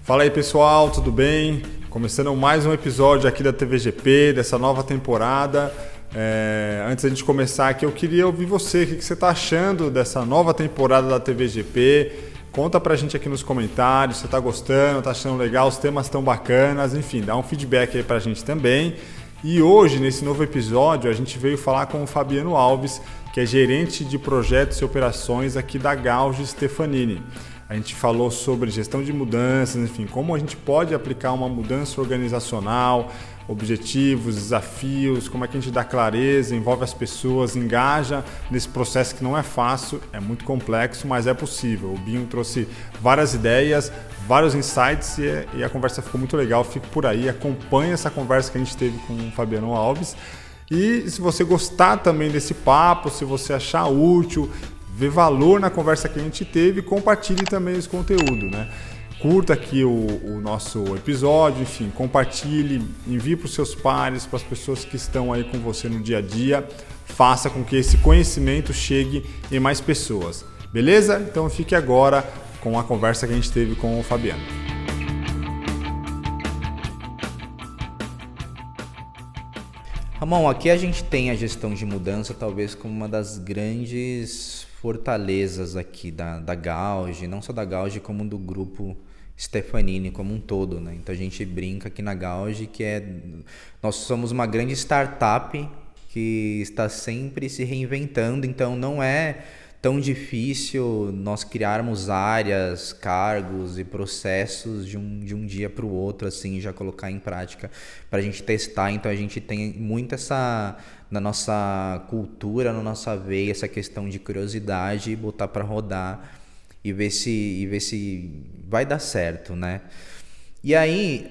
Fala aí pessoal, tudo bem? Começando mais um episódio aqui da TVGP, dessa nova temporada. Antes da gente começar aqui, eu queria ouvir você, o que você está achando dessa nova temporada da TVGP? Conta pra gente aqui nos comentários, se você está gostando, está achando legal, os temas estão bacanas, enfim, dá um feedback aí pra gente também. E hoje, nesse novo episódio, a gente veio falar com o Fabiano Alves, que é gerente de projetos e operações aqui da Gauge Stefanini. A gente falou sobre gestão de mudanças, enfim, como a gente pode aplicar uma mudança organizacional, objetivos, desafios, como é que a gente dá clareza, envolve as pessoas, engaja nesse processo que não é fácil, é muito complexo, mas é possível. O Binho trouxe várias ideias, vários insights e a conversa ficou muito legal. Fique por aí, acompanhe essa conversa que a gente teve com o Fabiano Alves. E se você gostar também desse papo, se você achar útil, ver valor na conversa que a gente teve, compartilhe também esse conteúdo, né? Curta aqui o nosso episódio, enfim, compartilhe, envie para os seus pares, para as pessoas que estão aí com você no dia a dia, faça com que esse conhecimento chegue em mais pessoas, beleza? Então fique agora com a conversa que a gente teve com o Fabiano. Ramon, aqui a gente tem a gestão de mudança talvez como uma das grandes fortalezas aqui da Gauge, não só da Gauge como do grupo Stefanini como um todo, né? Então a gente brinca aqui na Gauge que nós somos uma grande startup que está sempre se reinventando, então não é tão difícil nós criarmos áreas, cargos e processos de um dia para o outro, assim, já colocar em prática para a gente testar. Então a gente tem muito na nossa cultura, na nossa veia, essa questão de curiosidade e botar para rodar e ver se vai dar certo, né? E aí,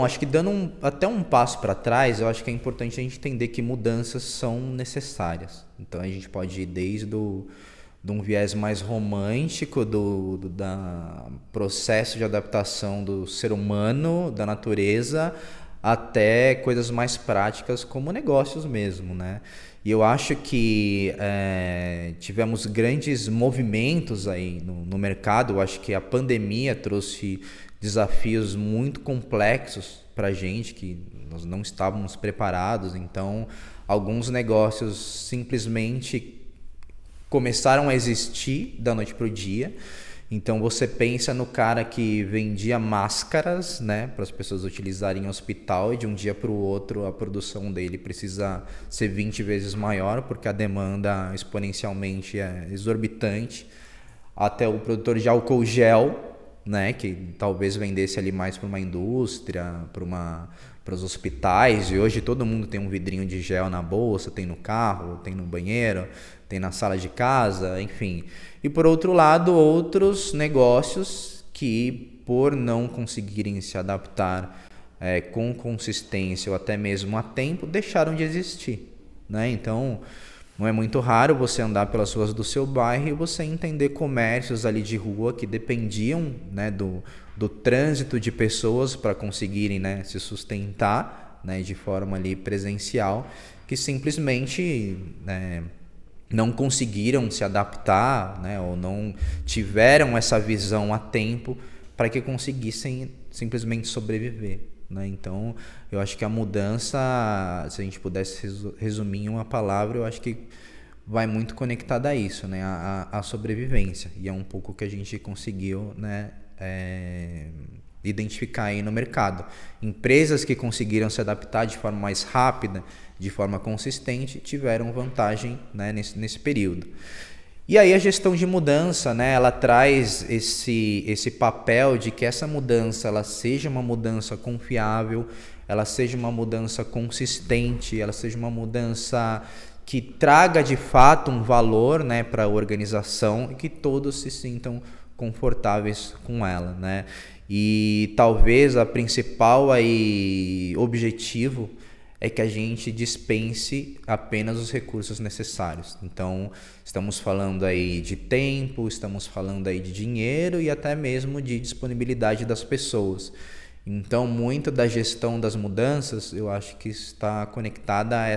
acho que dando até um passo para trás, eu acho que é importante a gente entender que mudanças são necessárias. Então a gente pode ir desde de um viés mais romântico da processo de adaptação do ser humano, da natureza, até coisas mais práticas como negócios mesmo, né? E eu acho que tivemos grandes movimentos aí no mercado. Eu acho que a pandemia trouxe desafios muito complexos para a gente, que nós não estávamos preparados. Então, alguns negócios simplesmente começaram a existir da noite para o dia. Então você pensa no cara que vendia máscaras, né, para as pessoas utilizarem em hospital, e de um dia para o outro a produção dele precisa ser 20 vezes maior, porque a demanda exponencialmente é exorbitante. Até o produtor de álcool gel, né, que talvez vendesse ali mais para uma indústria, para os hospitais, e hoje todo mundo tem um vidrinho de gel na bolsa, tem no carro, tem no banheiro, tem na sala de casa, enfim. E por outro lado, outros negócios que, por não conseguirem se adaptar com consistência ou até mesmo a tempo, deixaram de existir, né? Então, não é muito raro você andar pelas ruas do seu bairro e você entender comércios ali de rua que dependiam, né, do trânsito de pessoas para conseguirem, né, se sustentar, né, de forma ali presencial, que simplesmente não conseguiram se adaptar, né, ou não tiveram essa visão a tempo para que conseguissem simplesmente sobreviver, né? Então, eu acho que a mudança, se a gente pudesse resumir em uma palavra, eu acho que vai muito conectada a isso, né, a sobrevivência. E é um pouco que a gente conseguiu, né, identificar aí no mercado. Empresas que conseguiram se adaptar de forma mais rápida, de forma consistente, tiveram vantagem, né, nesse período. E aí a gestão de mudança, né, ela traz esse papel de que essa mudança ela seja uma mudança confiável, ela seja uma mudança consistente, ela seja uma mudança que traga de fato um valor, né, para a organização e que todos se sintam confortáveis com ela, né? E talvez a principal aí objetivo é que a gente dispense apenas os recursos necessários. Então, estamos falando aí de tempo, estamos falando aí de dinheiro e até mesmo de disponibilidade das pessoas. Então, muito da gestão das mudanças, eu acho que está conectada a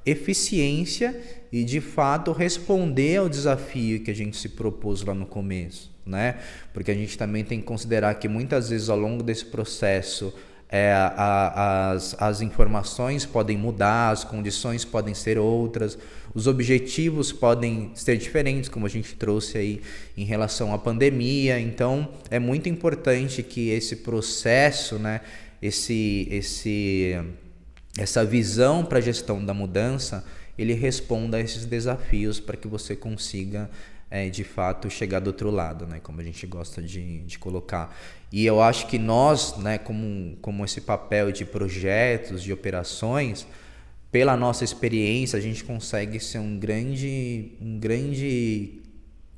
eficiência e, de fato, responder ao desafio que a gente se propôs lá no começo, né? Porque a gente também tem que considerar que muitas vezes ao longo desse processo as informações podem mudar, as condições podem ser outras, os objetivos podem ser diferentes, como a gente trouxe aí em relação à pandemia. Então, é muito importante que esse processo, né, essa visão para a gestão da mudança, ele responda a esses desafios para que você consiga de fato chegar do outro lado, né, como a gente gosta de colocar. E eu acho que nós, né, como esse papel de projetos, de operações, pela nossa experiência, a gente consegue ser um grande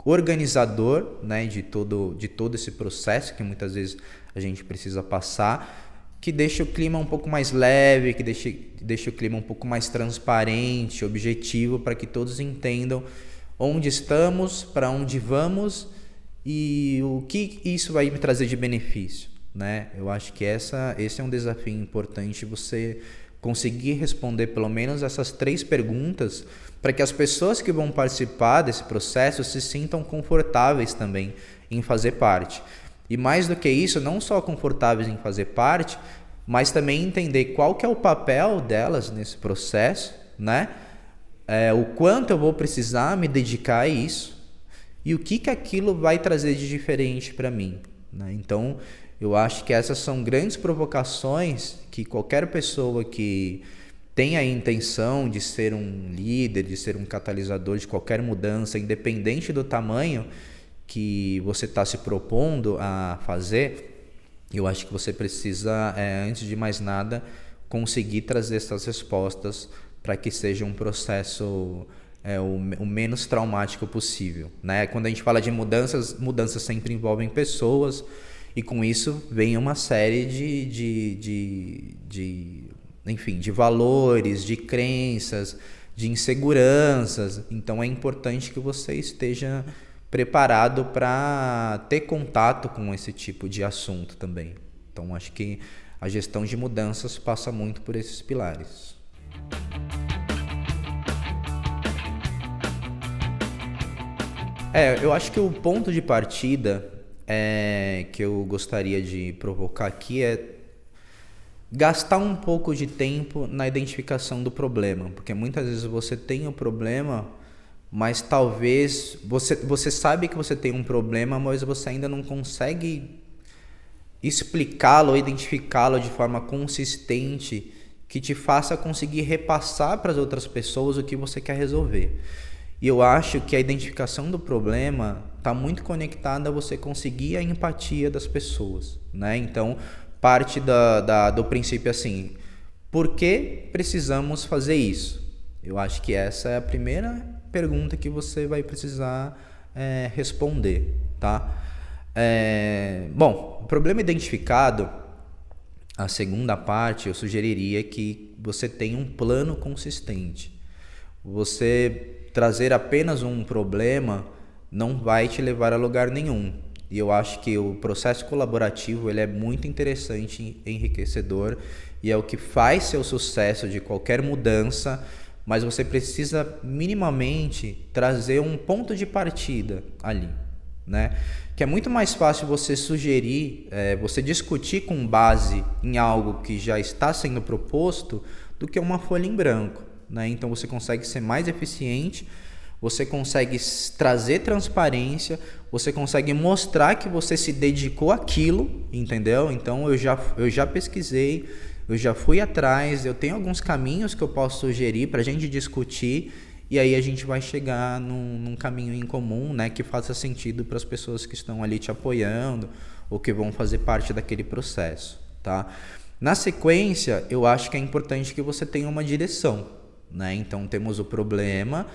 organizador, né, de todo esse processo que muitas vezes a gente precisa passar, que deixa o clima um pouco mais leve, que deixa o clima um pouco mais transparente, objetivo, para que todos entendam onde estamos, para onde vamos e o que isso vai me trazer de benefício, né? Eu acho que esse é um desafio importante, você conseguir responder pelo menos essas 3 perguntas, para que as pessoas que vão participar desse processo se sintam confortáveis também em fazer parte. E mais do que isso, não só confortáveis em fazer parte, mas também entender qual que é o papel delas nesse processo, né? O quanto eu vou precisar me dedicar a isso e o que aquilo vai trazer de diferente para mim, né? Então, eu acho que essas são grandes provocações que qualquer pessoa que tenha a intenção de ser um líder, de ser um catalisador de qualquer mudança, independente do tamanho que você está se propondo a fazer, eu acho que você precisa, antes de mais nada, conseguir trazer essas respostas para que seja um processo o menos traumático possível, né? Quando a gente fala de mudanças sempre envolvem pessoas, e com isso vem uma série de valores, de crenças, de inseguranças. Então é importante que você esteja preparado para ter contato com esse tipo de assunto também. Então acho que a gestão de mudanças passa muito por esses pilares. Eu acho que o ponto de partida que eu gostaria de provocar aqui é gastar um pouco de tempo na identificação do problema, porque muitas vezes você tem o problema, mas talvez você sabe que você tem um problema, mas você ainda não consegue explicá-lo ou identificá-lo de forma consistente que te faça conseguir repassar para as outras pessoas o que você quer resolver. E eu acho que a identificação do problema está muito conectada a você conseguir a empatia das pessoas, né? Então, parte do princípio assim, por que precisamos fazer isso? Eu acho que essa é a primeira pergunta que você vai precisar responder, tá? Bom, o problema identificado, a segunda parte, eu sugeriria que você tenha um plano consistente. Você trazer apenas um problema não vai te levar a lugar nenhum. E eu acho que o processo colaborativo ele é muito interessante e enriquecedor, e é o que faz ser o sucesso de qualquer mudança, mas você precisa minimamente trazer um ponto de partida ali, né? Que é muito mais fácil você sugerir, você discutir com base em algo que já está sendo proposto do que uma folha em branco, né? Então você consegue ser mais eficiente, você consegue trazer transparência, você consegue mostrar que você se dedicou àquilo, entendeu? Então eu já pesquisei, eu já fui atrás, eu tenho alguns caminhos que eu posso sugerir para a gente discutir, e aí a gente vai chegar num caminho em comum, né, que faça sentido para as pessoas que estão ali te apoiando ou que vão fazer parte daquele processo, tá? Na sequência, eu acho que é importante que você tenha uma direção, né? Então temos o problema,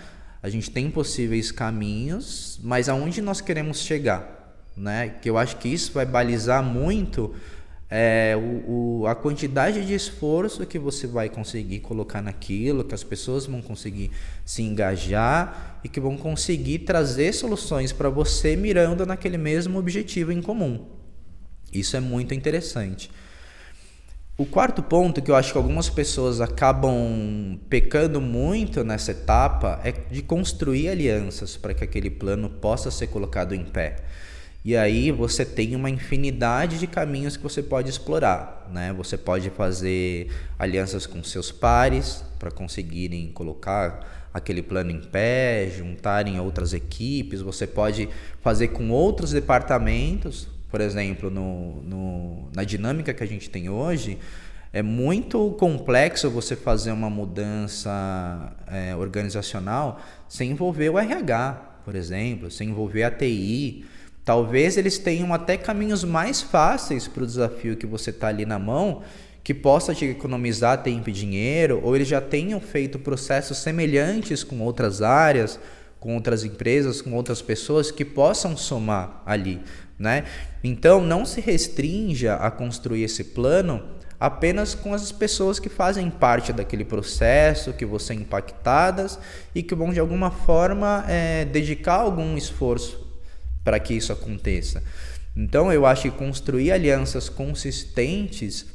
a gente tem possíveis caminhos, mas aonde nós queremos chegar, né? Que eu acho que isso vai balizar muito a quantidade de esforço que você vai conseguir colocar naquilo, que as pessoas vão conseguir se engajar e que vão conseguir trazer soluções para você mirando naquele mesmo objetivo em comum. Isso é muito interessante. O quarto ponto que eu acho que algumas pessoas acabam pecando muito nessa etapa é de construir alianças para que aquele plano possa ser colocado em pé. E aí você tem uma infinidade de caminhos que você pode explorar, né? Você pode fazer alianças com seus pares para conseguirem colocar aquele plano em pé, juntarem outras equipes. Você pode fazer com outros departamentos. Por exemplo, na dinâmica que a gente tem hoje, é muito complexo você fazer uma mudança organizacional sem envolver o RH, por exemplo, sem envolver a TI. Talvez eles tenham até caminhos mais fáceis para o desafio que você está ali na mão, que possa te economizar tempo e dinheiro, ou eles já tenham feito processos semelhantes com outras áreas, com outras empresas, com outras pessoas que possam somar ali, né? Então, não se restrinja a construir esse plano apenas com as pessoas que fazem parte daquele processo, que vão ser impactadas e que vão de alguma forma dedicar algum esforço para que isso aconteça. Então, eu acho que construir alianças consistentes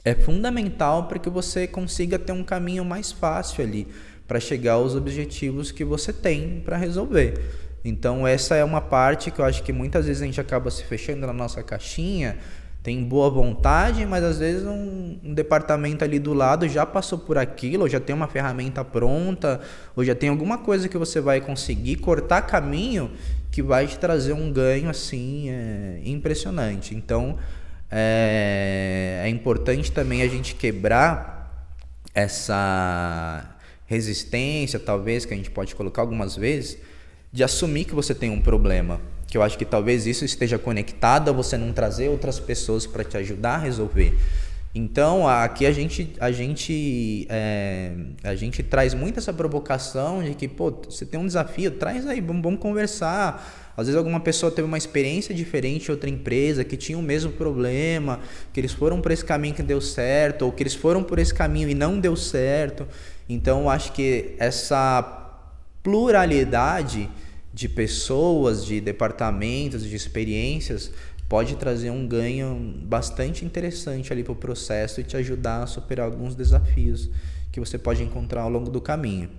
é fundamental para que você consiga ter um caminho mais fácil ali para chegar aos objetivos que você tem para resolver. Então, essa é uma parte que eu acho que muitas vezes a gente acaba se fechando na nossa caixinha, tem boa vontade, mas às vezes um departamento ali do lado já passou por aquilo, ou já tem uma ferramenta pronta, ou já tem alguma coisa que você vai conseguir cortar caminho que vai te trazer um ganho assim impressionante. Então é importante também a gente quebrar essa resistência, talvez, que a gente pode colocar algumas vezes, de assumir que você tem um problema. Que eu acho que talvez isso esteja conectado a você não trazer outras pessoas para te ajudar a resolver. Então, aqui a gente traz muito essa provocação de que, você tem um desafio, traz aí, vamos conversar. Às vezes alguma pessoa teve uma experiência diferente em outra empresa, que tinha o mesmo problema, que eles foram por esse caminho que deu certo, ou que eles foram por esse caminho e não deu certo. Então, eu acho que essa pluralidade de pessoas, de departamentos, de experiências, pode trazer um ganho bastante interessante ali para o processo e te ajudar a superar alguns desafios que você pode encontrar ao longo do caminho.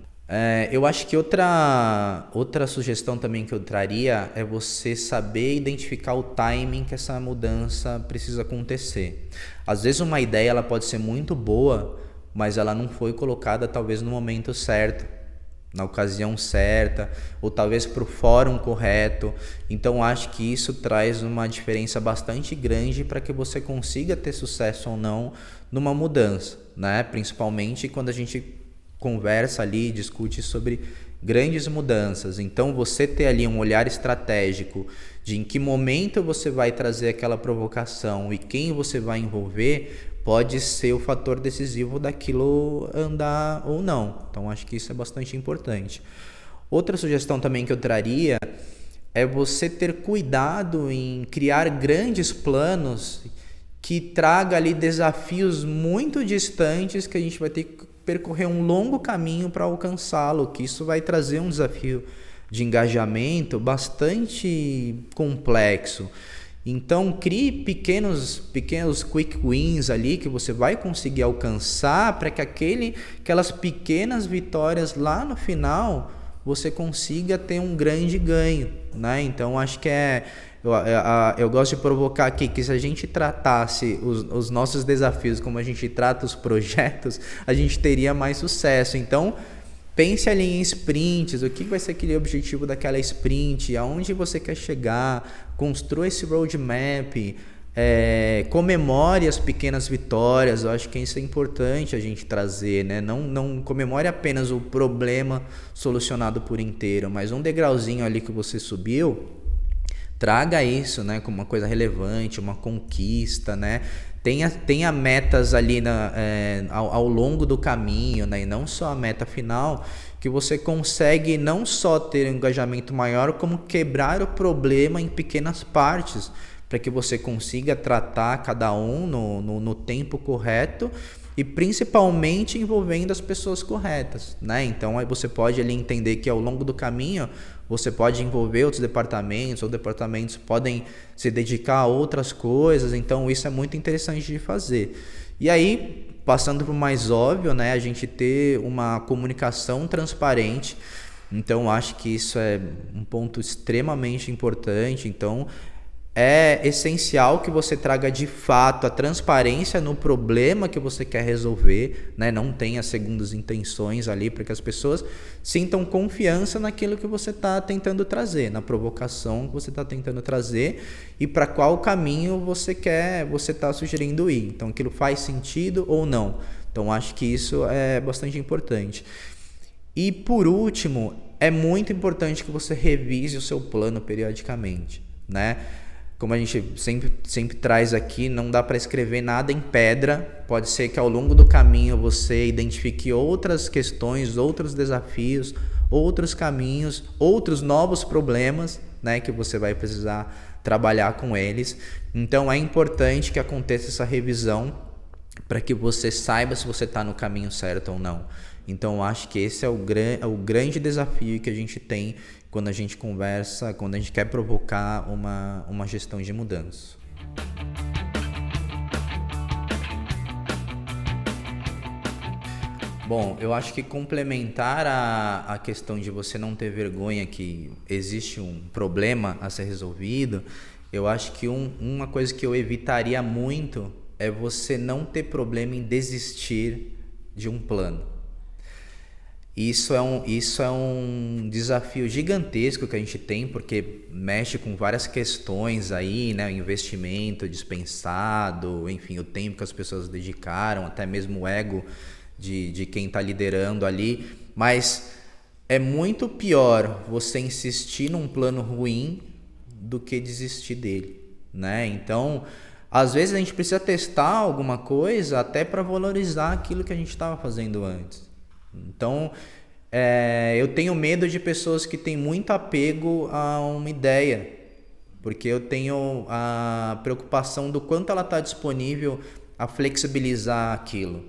Eu acho que outra sugestão também que eu traria é você saber identificar o timing que essa mudança precisa acontecer. Às vezes uma ideia ela pode ser muito boa, mas ela não foi colocada talvez no momento certo, na ocasião certa, ou talvez para o fórum correto. Então acho que isso traz uma diferença bastante grande para que você consiga ter sucesso ou não numa mudança, né? Principalmente quando a gente conversa ali, discute sobre grandes mudanças. Então você ter ali um olhar estratégico de em que momento você vai trazer aquela provocação e quem você vai envolver pode ser o fator decisivo daquilo andar ou não. Então acho que isso é bastante importante. Outra sugestão também que eu traria é você ter cuidado em criar grandes planos que traga ali desafios muito distantes que a gente vai ter que percorrer um longo caminho para alcançá-lo, que isso vai trazer um desafio de engajamento bastante complexo. Então, crie pequenos quick wins ali que você vai conseguir alcançar para que aquelas pequenas vitórias lá no final você consiga ter um grande ganho, né? Então, acho que eu gosto de provocar aqui que se a gente tratasse os nossos desafios como a gente trata os projetos, a gente teria mais sucesso. Então, pense ali em sprints, o que vai ser aquele objetivo daquela sprint, aonde você quer chegar, construa esse roadmap, comemore as pequenas vitórias. Eu acho que isso é importante a gente trazer, né? Não comemore apenas o problema solucionado por inteiro, mas um degrauzinho ali que você subiu, traga isso, né, como uma coisa relevante, uma conquista, né? Tenha metas ali ao longo do caminho, né? E não só a meta final, que você consegue não só ter um engajamento maior, como quebrar o problema em pequenas partes, para que você consiga tratar cada um no tempo correto e principalmente envolvendo as pessoas corretas, né? Então aí você pode ali entender que ao longo do caminho você pode envolver outros departamentos, ou departamentos podem se dedicar a outras coisas, então isso é muito interessante de fazer. E aí, passando para o mais óbvio, né, a gente ter uma comunicação transparente. Então acho que isso é um ponto extremamente importante. Então é essencial que você traga de fato a transparência no problema que você quer resolver, né? Não tenha segundas intenções ali, para que as pessoas sintam confiança naquilo que você está tentando trazer, na provocação que você está tentando trazer e para qual caminho você está sugerindo ir. Então aquilo faz sentido ou não. Então acho que isso é bastante importante. E por último, é muito importante que você revise o seu plano periodicamente, né? Como a gente sempre traz aqui, não dá para escrever nada em pedra. Pode ser que ao longo do caminho você identifique outras questões, outros desafios, outros caminhos, outros novos problemas, né, que você vai precisar trabalhar com eles. Então é importante que aconteça essa revisão para que você saiba se você está no caminho certo ou não. Então eu acho que esse é o grande desafio que a gente tem quando a gente conversa, quando a gente quer provocar uma gestão de mudança. Bom, eu acho que complementar a questão de você não ter vergonha que existe um problema a ser resolvido, eu acho que uma coisa que eu evitaria muito é você não ter problema em desistir de um plano. Isso é um desafio gigantesco que a gente tem, porque mexe com várias questões aí, né? O investimento dispensado, enfim, o tempo que as pessoas dedicaram, até mesmo o ego de quem está liderando ali. Mas é muito pior você insistir num plano ruim do que desistir dele, né? Então, às vezes a gente precisa testar alguma coisa até para valorizar aquilo que a gente estava fazendo antes. Então, eu tenho medo de pessoas que têm muito apego a uma ideia, porque eu tenho a preocupação do quanto ela está disponível a flexibilizar aquilo.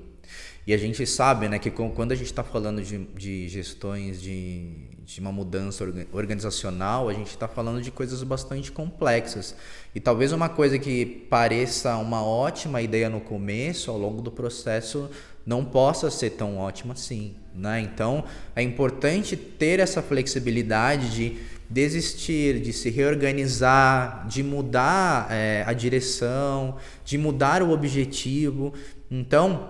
E a gente sabe, né, que quando a gente está falando de gestões de uma mudança organizacional, a gente está falando de coisas bastante complexas. E talvez uma coisa que pareça uma ótima ideia no começo, ao longo do processo, não possa ser tão ótima assim, né? Então, é importante ter essa flexibilidade de desistir, de se reorganizar, de mudar a direção, de mudar o objetivo. Então,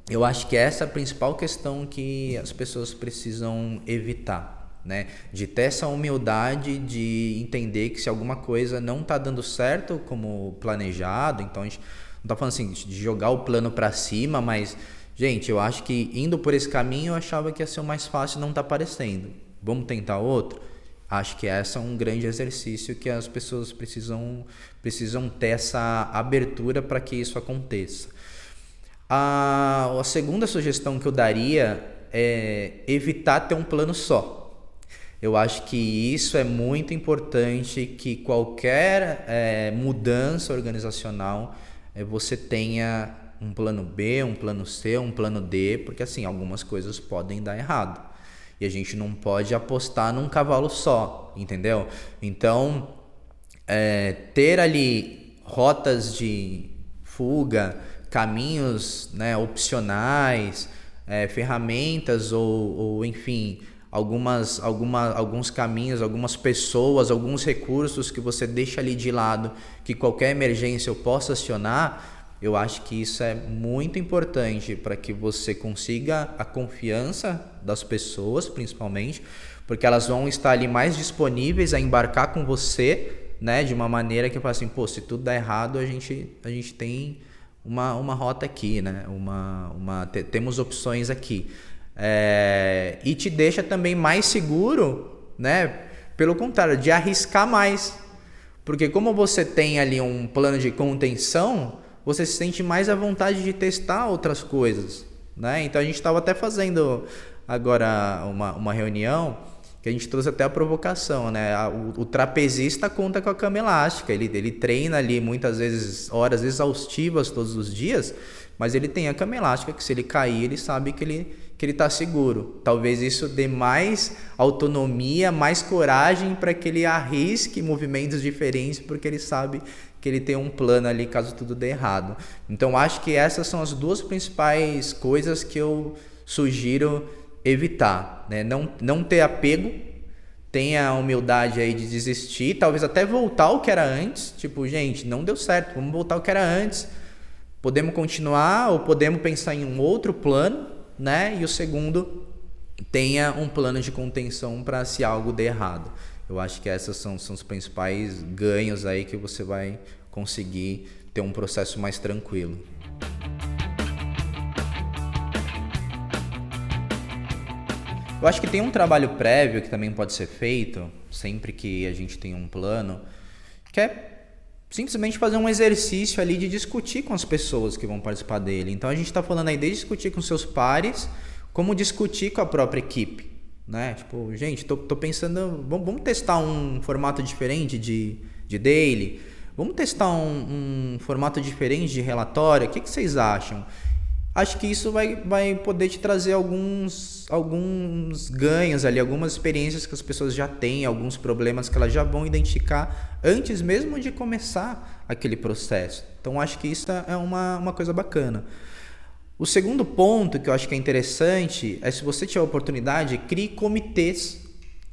eu acho que essa é a principal questão que as pessoas precisam evitar, né? De ter essa humildade de entender que se alguma coisa não está dando certo como planejado, então a gente não está falando assim de jogar o plano para cima, mas, gente, eu acho que indo por esse caminho eu achava que ia ser o mais fácil e não está aparecendo. Vamos tentar outro? Acho que esse é um grande exercício que as pessoas precisam ter essa abertura para que isso aconteça. A segunda sugestão que eu daria é evitar ter um plano só. Eu acho que isso é muito importante, que qualquer mudança organizacional você tenha um plano B, um plano C, um plano D, porque assim, algumas coisas podem dar errado. E a gente não pode apostar num cavalo só, entendeu? Então, ter ali rotas de fuga, caminhos, né, opcionais, ferramentas ou enfim, alguns caminhos, algumas pessoas, alguns recursos que você deixa ali de lado, que qualquer emergência eu possa acionar. Eu acho que isso é muito importante para que você consiga a confiança das pessoas, principalmente, porque elas vão estar ali mais disponíveis a embarcar com você, né, de uma maneira que fala assim, pô, se tudo der errado, a gente tem uma rota aqui, né? Temos opções aqui. E te deixa também mais seguro, né? Pelo contrário, de arriscar mais. Porque como você tem ali um plano de contenção, você se sente mais à vontade de testar outras coisas, né? Então a gente estava até fazendo agora uma reunião que a gente trouxe até a provocação, né? O trapezista conta com a cama elástica, ele treina ali muitas vezes horas exaustivas todos os dias, mas ele tem a cama elástica que se ele cair, ele sabe que ele está seguro. Talvez isso dê mais autonomia, mais coragem para que ele arrisque movimentos diferentes, porque ele sabe que ele tem um plano ali caso tudo dê errado. Então acho que essas são as duas principais coisas que eu sugiro evitar, né? Não ter apego, tenha a humildade aí de desistir, talvez até voltar ao que era antes, tipo, gente, não deu certo, vamos voltar ao que era antes, podemos continuar ou podemos pensar em um outro plano, né? E o segundo, tenha um plano de contenção para se algo der errado. Eu acho que esses são os principais ganhos aí que você vai conseguir ter um processo mais tranquilo. Eu acho que tem um trabalho prévio que também pode ser feito, sempre que a gente tem um plano, que é simplesmente fazer um exercício ali de discutir com as pessoas que vão participar dele. Então a gente está falando aí desde discutir com seus pares, como discutir com a própria equipe, né? Tipo, gente, tô pensando, vamos testar um formato diferente de daily, vamos testar um formato diferente de relatório, o que vocês acham? Acho que isso vai poder te trazer alguns ganhos ali, algumas experiências que as pessoas já têm, alguns problemas que elas já vão identificar antes mesmo de começar aquele processo. Então, acho que isso é uma coisa bacana. O segundo ponto que eu acho que é interessante é, se você tiver a oportunidade, crie comitês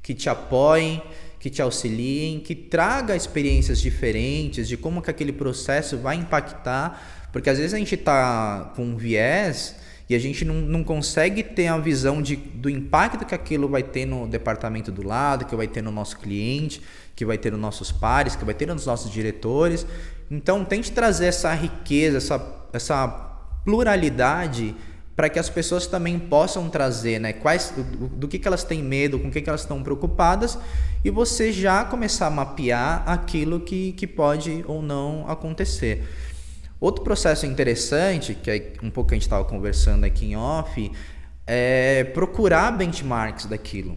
que te apoiem, que te auxiliem, que traga experiências diferentes de como que aquele processo vai impactar. Porque às vezes a gente está com um viés e a gente não consegue ter a visão do impacto que aquilo vai ter no departamento do lado, que vai ter no nosso cliente, que vai ter nos nossos pares, que vai ter nos nossos diretores. Então tente trazer essa riqueza, essa pluralidade para que as pessoas também possam trazer, né, do que elas têm medo, com o que elas estão preocupadas, e você já começar a mapear aquilo que pode ou não acontecer. Outro processo interessante, que é um pouco que a gente estava conversando aqui em off, é procurar benchmarks daquilo.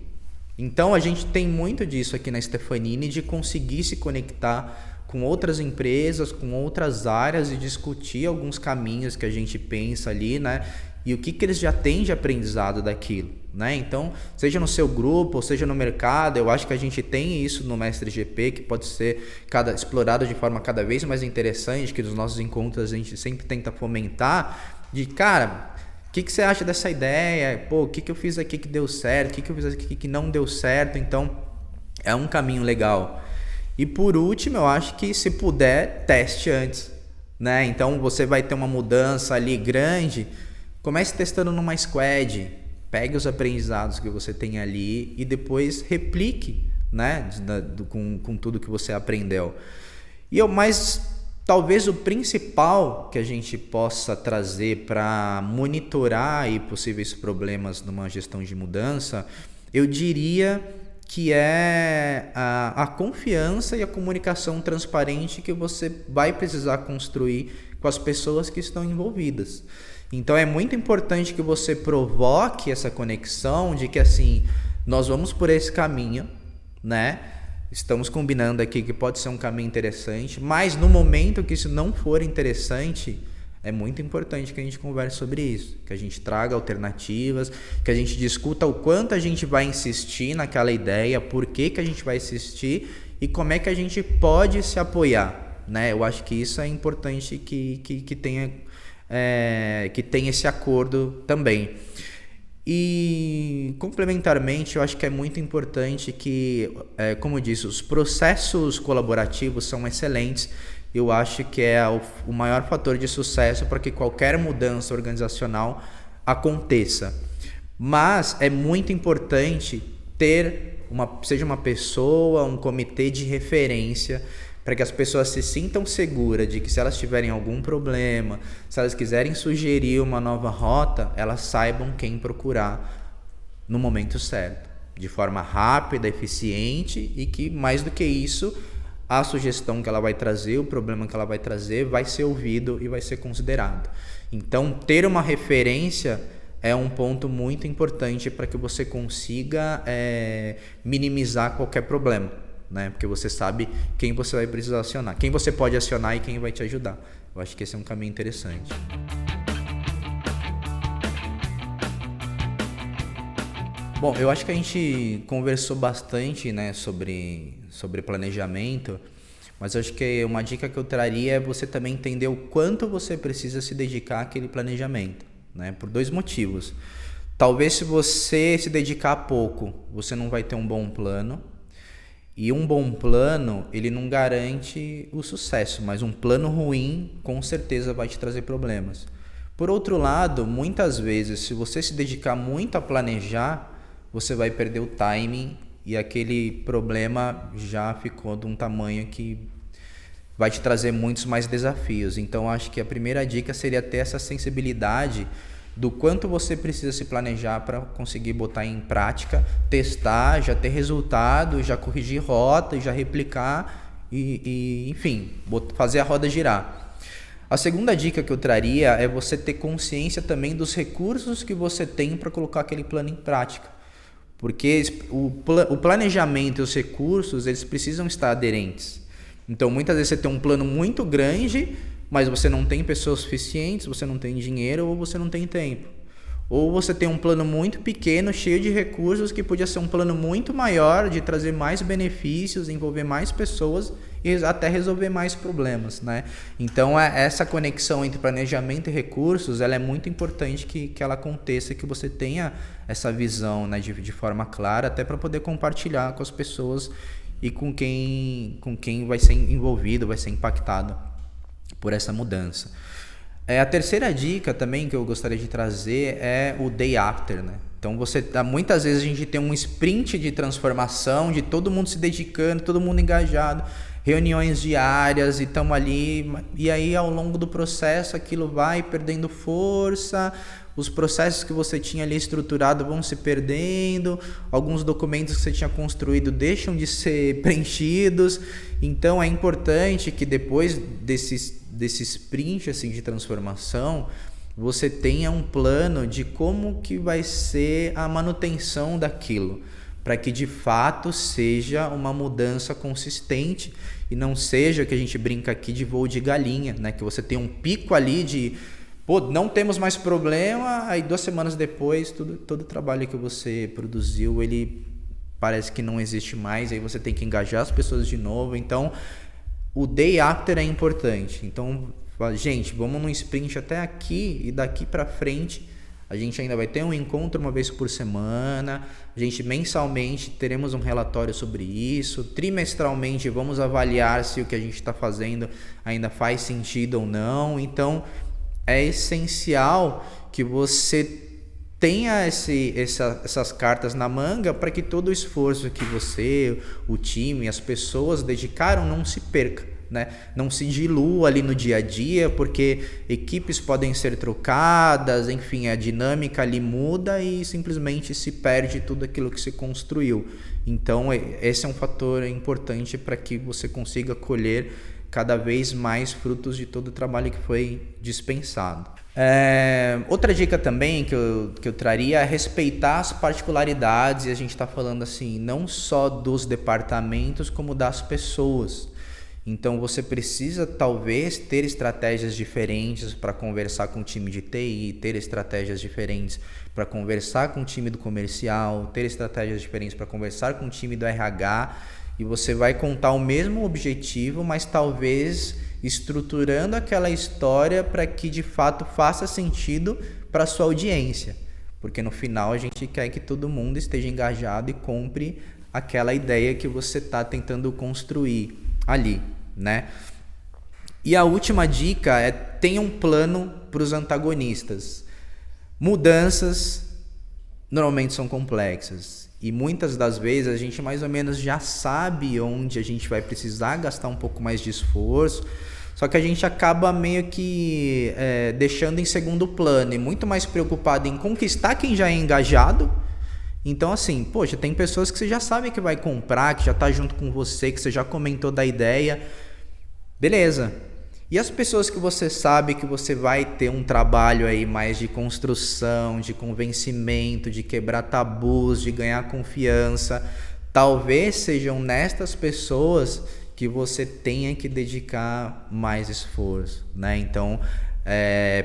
Então a gente tem muito disso aqui na Stefanini, de conseguir se conectar com outras empresas, com outras áreas e discutir alguns caminhos que a gente pensa ali, né? E o que eles já têm de aprendizado daquilo, né? Então, seja no seu grupo, ou seja no mercado, eu acho que a gente tem isso no Mestre GP, que pode ser explorado de forma cada vez mais interessante, que nos nossos encontros a gente sempre tenta fomentar, de, cara, o que você acha dessa ideia? Pô, o que eu fiz aqui que deu certo? O que eu fiz aqui que não deu certo? Então, é um caminho legal. E por último, eu acho que, se puder, teste antes, né? Então, você vai ter uma mudança ali grande. Comece testando numa squad, pegue os aprendizados que você tem ali e depois replique, né, com tudo que você aprendeu. Mas talvez o principal que a gente possa trazer para monitorar aí possíveis problemas numa gestão de mudança, eu diria que é a confiança e a comunicação transparente que você vai precisar construir com as pessoas que estão envolvidas. Então é muito importante que você provoque essa conexão de que, assim, nós vamos por esse caminho, né? Estamos combinando aqui que pode ser um caminho interessante, mas no momento que isso não for interessante, é muito importante que a gente converse sobre isso, que a gente traga alternativas, que a gente discuta o quanto a gente vai insistir naquela ideia, por que a gente vai insistir e como é que a gente pode se apoiar, né? Eu acho que isso é importante que tenha esse acordo também. E complementarmente, eu acho que é muito importante que, como eu disse, os processos colaborativos são excelentes. Eu acho que é o maior fator de sucesso para que qualquer mudança organizacional aconteça. Mas é muito importante ter seja uma pessoa, um comitê de referência, para que as pessoas se sintam seguras de que, se elas tiverem algum problema, se elas quiserem sugerir uma nova rota, elas saibam quem procurar no momento certo, de forma rápida, eficiente, e que, mais do que isso, a sugestão que ela vai trazer, o problema que ela vai trazer, vai ser ouvido e vai ser considerado. Então, ter uma referência é um ponto muito importante para que você consiga minimizar qualquer problema, né? Porque você sabe quem você vai precisar acionar, quem você pode acionar e quem vai te ajudar. Eu acho que esse é um caminho interessante. Bom, eu acho que a gente conversou bastante, né, sobre planejamento, mas eu acho que uma dica que eu traria é você também entender o quanto você precisa se dedicar àquele planejamento, né, por 2 motivos. Talvez se você se dedicar pouco, você não vai ter um bom plano, e um bom plano, ele não garante o sucesso, mas um plano ruim com certeza vai te trazer problemas. Por outro lado, muitas vezes, se você se dedicar muito a planejar, você vai perder o timing e aquele problema já ficou de um tamanho que vai te trazer muitos mais desafios. Então, acho que a primeira dica seria ter essa sensibilidade do quanto você precisa se planejar para conseguir botar em prática, testar, já ter resultado, já corrigir rota, já replicar e enfim, fazer a roda girar. A segunda dica que eu traria é você ter consciência também dos recursos que você tem para colocar aquele plano em prática. Porque o planejamento e os recursos, eles precisam estar aderentes. Então, muitas vezes você tem um plano muito grande, mas você não tem pessoas suficientes, você não tem dinheiro ou você não tem tempo. Ou você tem um plano muito pequeno, cheio de recursos, que podia ser um plano muito maior, de trazer mais benefícios, envolver mais pessoas e até resolver mais problemas, né? Então, essa conexão entre planejamento e recursos, ela é muito importante que ela aconteça, que você tenha essa visão, né, de forma clara, até para poder compartilhar com as pessoas e com quem vai ser envolvido, vai ser impactado por essa mudança. A terceira dica também que eu gostaria de trazer é o day after, né? Então muitas vezes a gente tem um sprint de transformação, de todo mundo se dedicando, todo mundo engajado, reuniões diárias e estamos ali, e aí ao longo do processo aquilo vai perdendo força, os processos que você tinha ali estruturado vão se perdendo, alguns documentos que você tinha construído deixam de ser preenchidos. Então é importante que depois desse sprint assim, de transformação, você tenha um plano de como que vai ser a manutenção daquilo, para que de fato seja uma mudança consistente e não seja o que a gente brinca aqui de voo de galinha, né? Que você tem um pico ali de não temos mais problema, aí 2 semanas depois todo o trabalho que você produziu, ele parece que não existe mais, aí você tem que engajar as pessoas de novo. Então, o day after é importante. Então, gente, vamos num sprint até aqui e daqui para frente a gente ainda vai ter um encontro uma vez por semana, a gente mensalmente teremos um relatório sobre isso, trimestralmente vamos avaliar se o que a gente está fazendo ainda faz sentido ou não. Então, é essencial que você tenha essas cartas na manga para que todo o esforço que você, o time, as pessoas dedicaram não se perca, né? Não se dilua ali no dia a dia, porque equipes podem ser trocadas, enfim, a dinâmica ali muda e simplesmente se perde tudo aquilo que se construiu. Então, esse é um fator importante para que você consiga colher cada vez mais frutos de todo o trabalho que foi dispensado. Outra dica também que eu traria é respeitar as particularidades, e a gente está falando assim, não só dos departamentos, como das pessoas. Então você precisa talvez ter estratégias diferentes para conversar com o time de TI, ter estratégias diferentes para conversar com o time do comercial, ter estratégias diferentes para conversar com o time do RH, e você vai contar o mesmo objetivo, mas talvez estruturando aquela história para que de fato faça sentido para a sua audiência, porque no final a gente quer que todo mundo esteja engajado e compre aquela ideia que você está tentando construir ali, né? E a última dica é: tenha um plano para os antagonistas. Mudanças normalmente são complexas e muitas das vezes a gente mais ou menos já sabe onde a gente vai precisar gastar um pouco mais de esforço, só que a gente acaba meio que deixando em segundo plano e muito mais preocupado em conquistar quem já é engajado. Então assim, poxa, tem pessoas que você já sabe que vai comprar, que já está junto com você, que você já comentou da ideia, beleza. E as pessoas que você sabe que você vai ter um trabalho aí mais de construção, de convencimento, de quebrar tabus, de ganhar confiança, talvez sejam nestas pessoas que você tenha que dedicar mais esforço, né? Então,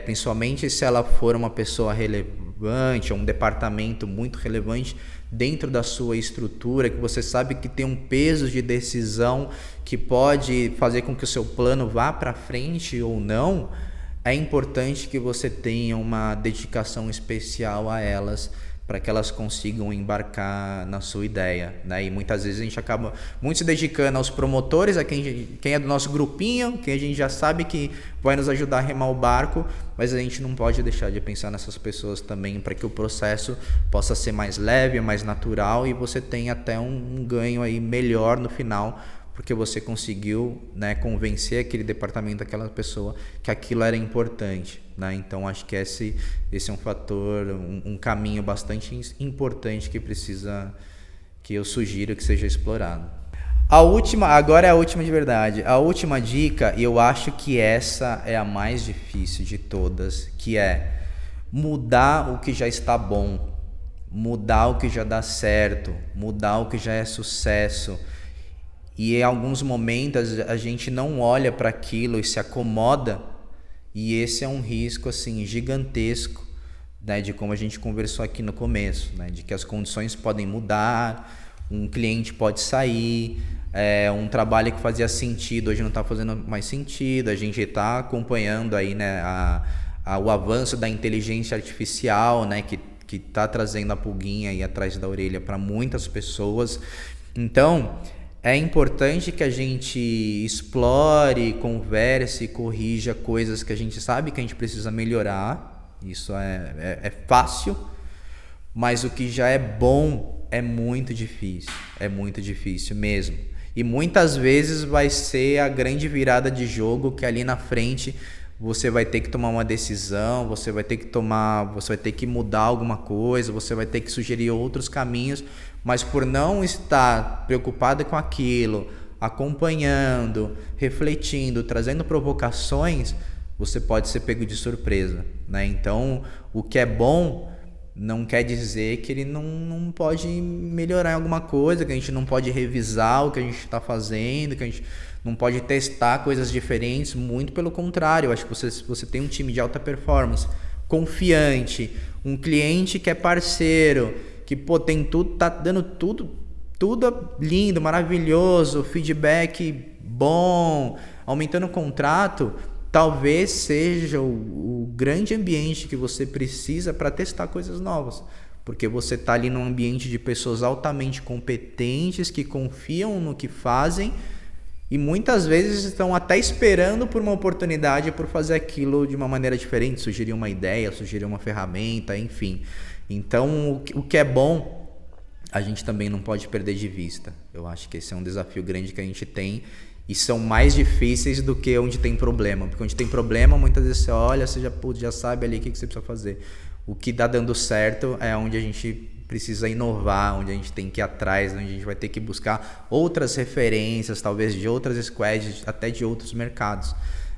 principalmente se ela for uma pessoa relevante, ou um departamento muito relevante dentro da sua estrutura, que você sabe que tem um peso de decisão que pode fazer com que o seu plano vá para frente ou não, é importante que você tenha uma dedicação especial a elas, para que elas consigam embarcar na sua ideia, né? E muitas vezes a gente acaba muito se dedicando aos promotores, a quem é do nosso grupinho, quem a gente já sabe que vai nos ajudar a remar o barco, mas a gente não pode deixar de pensar nessas pessoas também, para que o processo possa ser mais leve, mais natural, e você tenha até um ganho aí melhor no final, porque você conseguiu, né, convencer aquele departamento, aquela pessoa, que aquilo era importante, né? Então acho que esse é um fator, um caminho bastante importante que eu sugiro que seja explorado. Agora é a última de verdade. A última dica, e eu acho que essa é a mais difícil de todas, que é mudar o que já está bom, mudar o que já dá certo, mudar o que já é sucesso. E em alguns momentos a gente não olha para aquilo e se acomoda, e esse é um risco assim gigantesco, né, de como a gente conversou aqui no começo, né, de que as condições podem mudar, um cliente pode sair, um trabalho que fazia sentido hoje não está fazendo mais sentido, a gente está acompanhando aí, né, o avanço da inteligência artificial, né, que está trazendo a pulguinha aí atrás da orelha para muitas pessoas. Então é importante que a gente explore, converse, corrija coisas que a gente sabe que a gente precisa melhorar. Isso é fácil, mas o que já é bom é muito difícil mesmo. E muitas vezes vai ser a grande virada de jogo, que ali na frente você vai ter que tomar uma decisão, você vai ter que mudar alguma coisa, você vai ter que sugerir outros caminhos, mas por não estar preocupado com aquilo, acompanhando, refletindo, trazendo provocações, você pode ser pego de surpresa, né? Então, o que é bom não quer dizer que ele não pode melhorar em alguma coisa, que a gente não pode revisar o que a gente está fazendo, que a gente não pode testar coisas diferentes. Muito pelo contrário, eu acho que você tem um time de alta performance, confiante, um cliente que é parceiro, que tem tudo, tá dando tudo lindo, maravilhoso, feedback bom, aumentando o contrato, talvez seja o grande ambiente que você precisa para testar coisas novas, porque você está ali num ambiente de pessoas altamente competentes, que confiam no que fazem e muitas vezes estão até esperando por uma oportunidade por fazer aquilo de uma maneira diferente, sugerir uma ideia, sugerir uma ferramenta, enfim. Então, o que é bom, a gente também não pode perder de vista. Eu acho que esse é um desafio grande que a gente tem, e são mais difíceis do que onde tem problema. Porque onde tem problema, muitas vezes você olha, você já sabe ali o que você precisa fazer. O que dá dando certo é onde a gente precisa inovar, onde a gente tem que ir atrás, onde a gente vai ter que buscar outras referências, talvez de outras squads, até de outros mercados.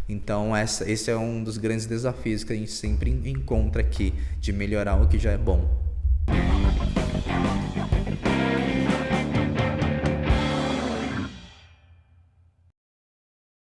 Então esse é um dos grandes desafios que a gente sempre encontra aqui, de melhorar o que já é bom.